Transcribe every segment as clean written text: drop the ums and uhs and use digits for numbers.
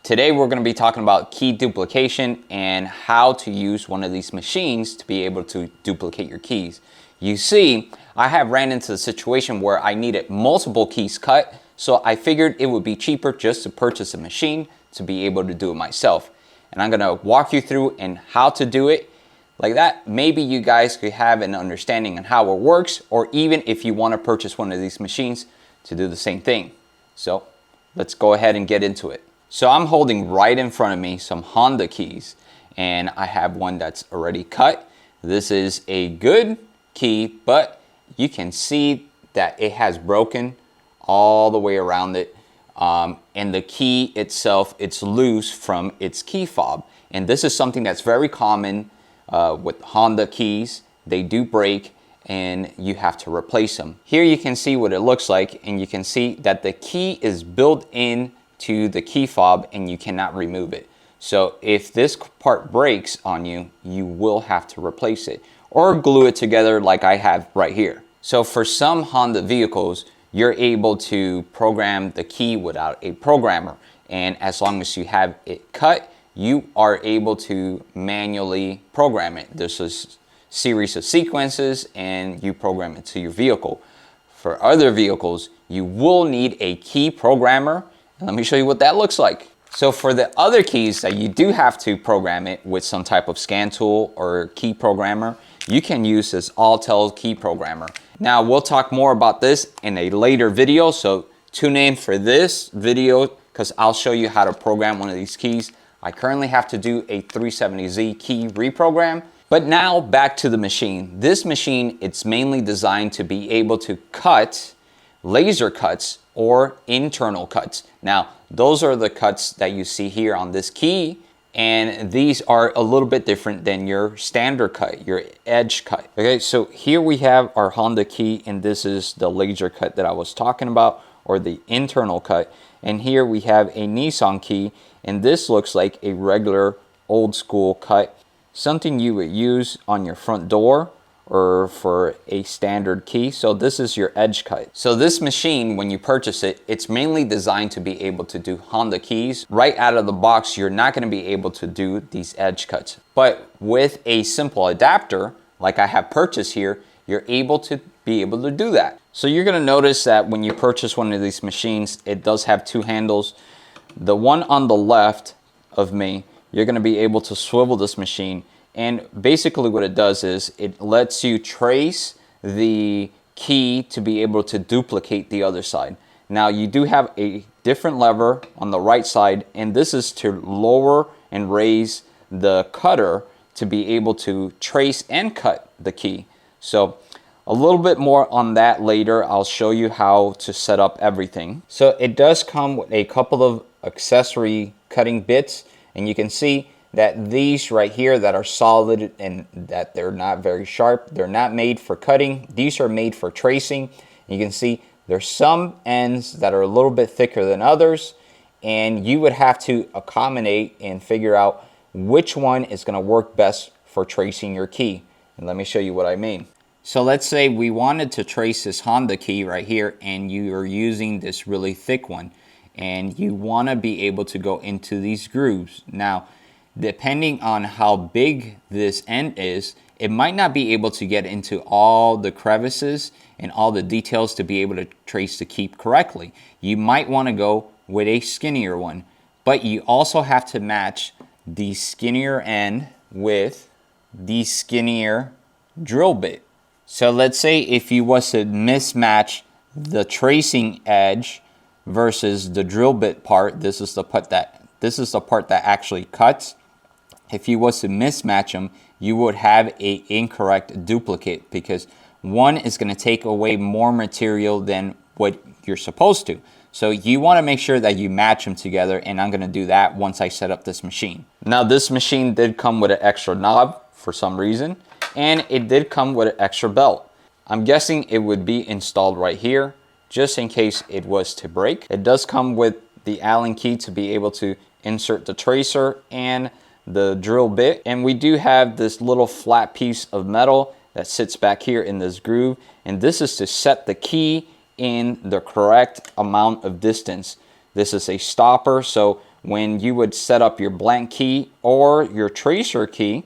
Today we're going to be talking about key duplication and how to use one of these machines to be able to duplicate your keys. You see, I have ran into the situation where I needed multiple keys cut, so I figured it would be cheaper just to purchase a machine to be able to do it myself. And I'm going to walk you through and how to do it like that. Maybe you guys could have an understanding on how it works, or even if you want to purchase one of these machines to do the same thing. So let's go ahead and get into it. So I'm holding right in front of me some Honda keys, and I have one that's already cut. This is a good key, but you can see that it has broken all the way around it. And the key itself, it's loose from its key fob. And this is something that's very common with Honda keys. They do break and you have to replace them. Here you can see what it looks like, and you can see that the key is built in to the key fob and you cannot remove it. So if this part breaks on you, you will have to replace it or glue it together like I have right here. So for some Honda vehicles, you're able to program the key without a programmer, and as long as you have it cut, you are able to manually program it. There's a series of sequences and you program it to your vehicle. For other vehicles, you will need a key programmer. Let me show you what that looks like. So for the other keys that you do have to program it with some type of scan tool or key programmer, you can use this Autel key programmer. Now we'll talk more about this in a later video, so tune in for this video because I'll show you how to program one of these keys. I currently have to do a 370Z key reprogram. But now back to the machine. This machine, it's mainly designed to be able to cut laser cuts or internal cuts. Now, those are the cuts that you see here on this key, and these are a little bit different than your standard cut, your edge cut. Okay, so here we have our Honda key, and this is the laser cut that I was talking about, or the internal cut. And here we have a Nissan key, and this looks like a regular old school cut, something you would use on your front door or for a standard key. So this is your edge cut. So this machine, when you purchase it, it's mainly designed to be able to do Honda keys. Right out of the box, you're not going to be able to do these edge cuts. But with a simple adapter, like I have purchased here, you're able to do that. So you're going to notice that when you purchase one of these machines, it does have two handles. The one on the left of me, you're going to be able to swivel this machine. And basically what it does is it lets you trace the key to be able to duplicate the other side. Now you do have a different lever on the right side, and this is to lower and raise the cutter to be able to trace and cut the key. So a little bit more on that later. I'll show you how to set up everything. So it does come with a couple of accessory cutting bits, and you can see that these right here that are solid and that they're not very sharp, they're not made for cutting. These are made for tracing. You can see there's some ends that are a little bit thicker than others, and you would have to accommodate and figure out which one is going to work best for tracing your key. And let me show you what I mean. So let's say we wanted to trace this Honda key right here, and you are using this really thick one, and you want to be able to go into these grooves. Now, depending on how big this end is, it might not be able to get into all the crevices and all the details to be able to trace the key correctly. You might want to go with a skinnier one, but you also have to match the skinnier end with the skinnier drill bit. So let's say if you was to mismatch the tracing edge versus the drill bit part, this is the part that actually cuts. If you was to mismatch them, you would have an incorrect duplicate because one is going to take away more material than what you're supposed to. So you want to make sure that you match them together, and I'm going to do that once I set up this machine. Now this machine did come with an extra knob for some reason, and it did come with an extra belt. I'm guessing it would be installed right here just in case it was to break. It does come with the Allen key to be able to insert the tracer and the drill bit, and we do have this little flat piece of metal that sits back here in this groove, and this is to set the key in the correct amount of distance. This is a stopper, so when you would set up your blank key or your tracer key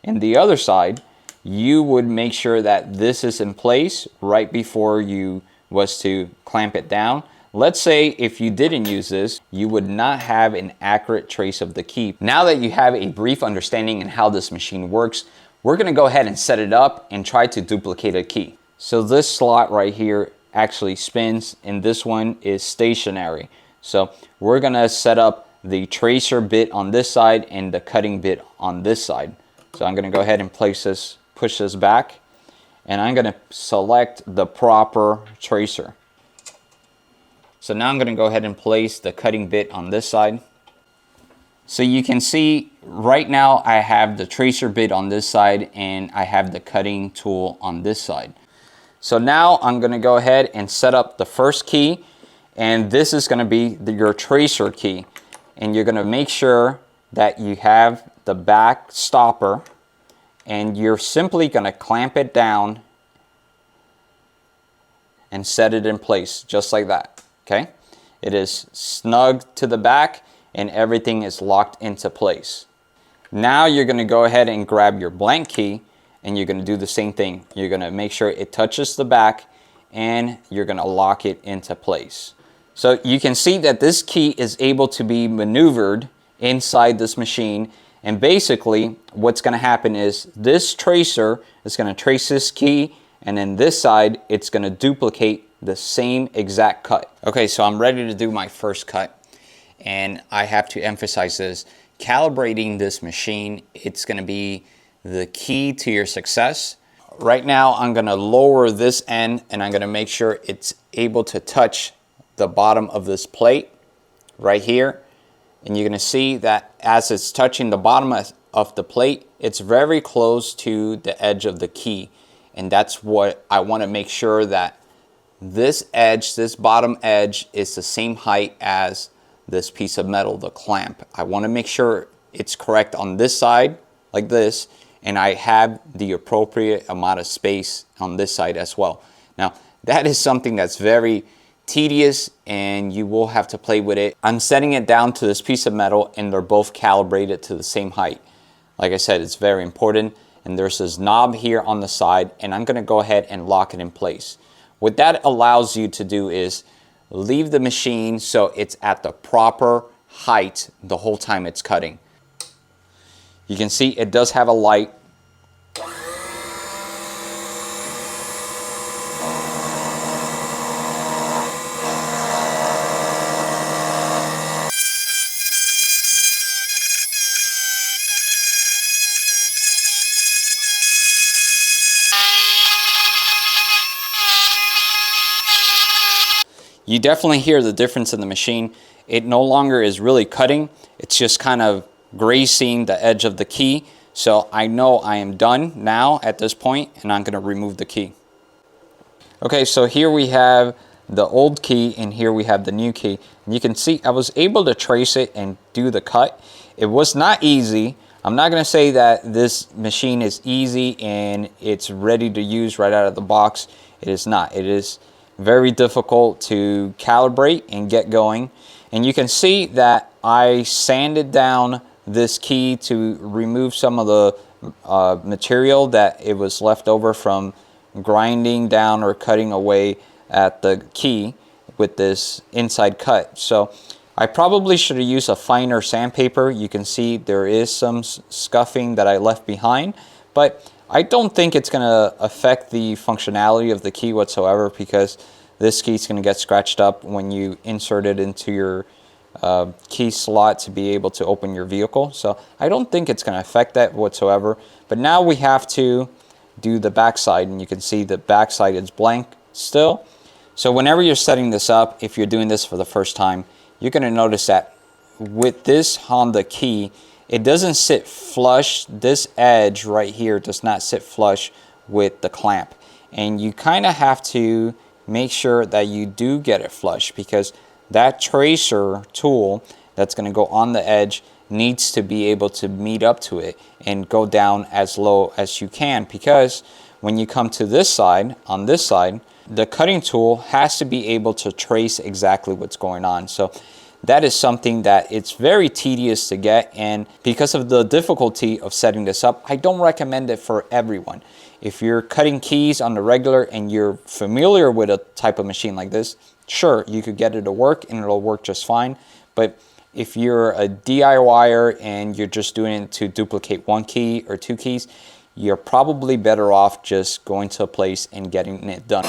in the other side, you would make sure that this is in place right before you was to clamp it down. Let's say if you didn't use this, you would not have an accurate trace of the key. Now that you have a brief understanding in how this machine works, we're gonna go ahead and set it up and try to duplicate a key. So this slot right here actually spins and this one is stationary. So we're gonna set up the tracer bit on this side and the cutting bit on this side. So I'm gonna go ahead and place this, push this back, and I'm gonna select the proper tracer. So now I'm gonna go ahead and place the cutting bit on this side. So you can see right now I have the tracer bit on this side and I have the cutting tool on this side. So now I'm gonna go ahead and set up the first key, and this is gonna be your tracer key. And you're gonna make sure that you have the back stopper, and you're simply gonna clamp it down and set it in place just like that, okay? It is snug to the back and everything is locked into place. Now you're gonna go ahead and grab your blank key and you're gonna do the same thing. You're gonna make sure it touches the back and you're gonna lock it into place. So you can see that this key is able to be maneuvered inside this machine, and basically what's gonna happen is this tracer is gonna trace this key, and then this side it's gonna duplicate the same exact cut. Okay, so I'm ready to do my first cut, and I have to emphasize this. Calibrating this machine, it's gonna be the key to your success. Right now I'm gonna lower this end and I'm gonna make sure it's able to touch the bottom of this plate right here, and you're gonna see that as it's touching the bottom of the plate, it's very close to the edge of the key, and that's what I want to make sure that this edge, this bottom edge, is the same height as this piece of metal, the clamp. I want to make sure it's correct on this side like this, and I have the appropriate amount of space on this side as well. Now that is something that's very tedious and you will have to play with it. I'm setting it down to this piece of metal and they're both calibrated to the same height. Like I said, it's very important, and there's this knob here on the side, and I'm gonna go ahead and lock it in place. What that allows you to do is leave the machine so it's at the proper height the whole time it's cutting. You can see it does have a light. You definitely hear the difference in the machine. It no longer is really cutting, it's just kind of grazing the edge of the key. So I know I am done now at this point, and I'm gonna remove the key. Okay, so here we have the old key and here we have the new key. And you can see I was able to trace it and do the cut. It was not easy. I'm not gonna say that this machine is easy and it's ready to use right out of the box. It is not. It is very difficult to calibrate and get going. And you can see that I sanded down this key to remove some of the material that it was left over from grinding down or cutting away at the key with this inside cut. So I probably should have used a finer sandpaper. You can see there is some scuffing that I left behind, but I don't think it's going to affect the functionality of the key whatsoever, because this key is going to get scratched up when you insert it into your key slot to be able to open your vehicle. So I don't think it's going to affect that whatsoever. But now we have to do the backside, and you can see the backside is blank still. So whenever you're setting this up, if you're doing this for the first time, you're going to notice that with this Honda key, it doesn't sit flush. This edge right here does not sit flush with the clamp, and you kind of have to make sure that you do get it flush, because that tracer tool that's going to go on the edge needs to be able to meet up to it and go down as low as you can, because when you come to this side, on this side, the cutting tool has to be able to trace exactly what's going on. So that is something that it's very tedious to get, and because of the difficulty of setting this up, I don't recommend it for everyone. If you're cutting keys on the regular and you're familiar with a type of machine like this, sure, you could get it to work and it'll work just fine. But if you're a DIYer and you're just doing it to duplicate one key or two keys, you're probably better off just going to a place and getting it done.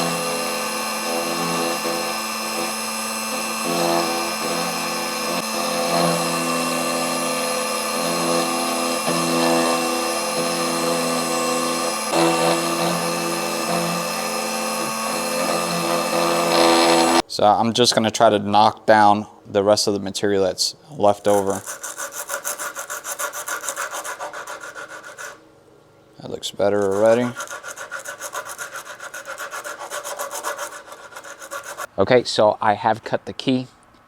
So I'm just going to try to knock down the rest of the material that's left over. That looks better already. Okay, so I have cut the key.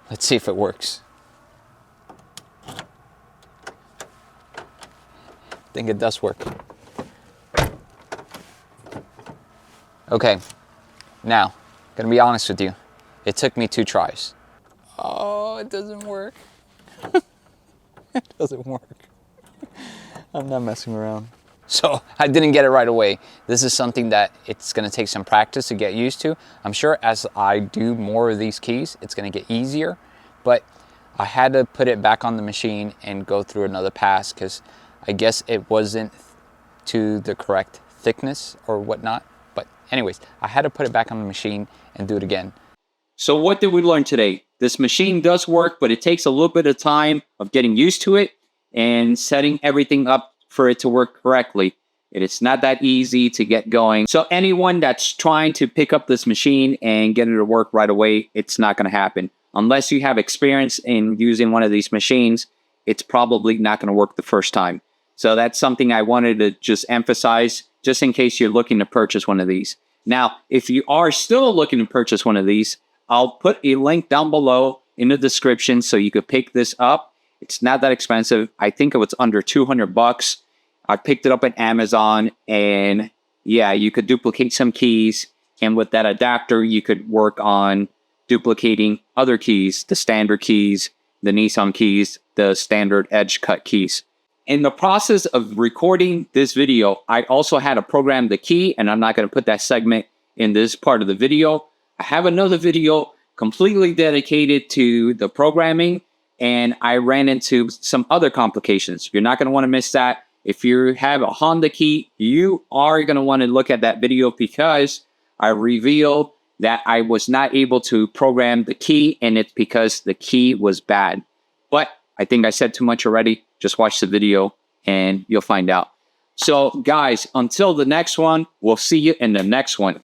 Let's see if it works. I think it does work. Okay, now, gonna be honest with you. It took me 2 tries. Oh, it doesn't work. It doesn't work. I'm not messing around. So I didn't get it right away. This is something that it's gonna take some practice to get used to. I'm sure as I do more of these keys, it's gonna get easier, but I had to put it back on the machine and go through another pass because I guess it wasn't to the correct thickness or whatnot. But anyways, I had to put it back on the machine and do it again. So what did we learn today? This machine does work, but it takes a little bit of time of getting used to it and setting everything up for it to work correctly. It is not that easy to get going. So anyone that's trying to pick up this machine and get it to work right away, it's not going to happen. Unless you have experience in using one of these machines, it's probably not going to work the first time. So that's something I wanted to just emphasize, just in case you're looking to purchase one of these. Now, if you are still looking to purchase one of these, I'll put a link down below in the description so you could pick this up. It's not that expensive. I think it was under 200 bucks. I picked it up at Amazon, and yeah, you could duplicate some keys. And with that adapter, you could work on duplicating other keys, the standard keys, the Nissan keys, the standard edge cut keys. In the process of recording this video, I also had to program the key, and I'm not going to put that segment in this part of the video. I have another video completely dedicated to the programming, and I ran into some other complications. You're not going to want to miss that. If you have a Honda key, you are going to want to look at that video because I revealed that I was not able to program the key, and it's because the key was bad. But I think I said too much already. Just watch the video and you'll find out. So guys, until the next one, we'll see you in the next one.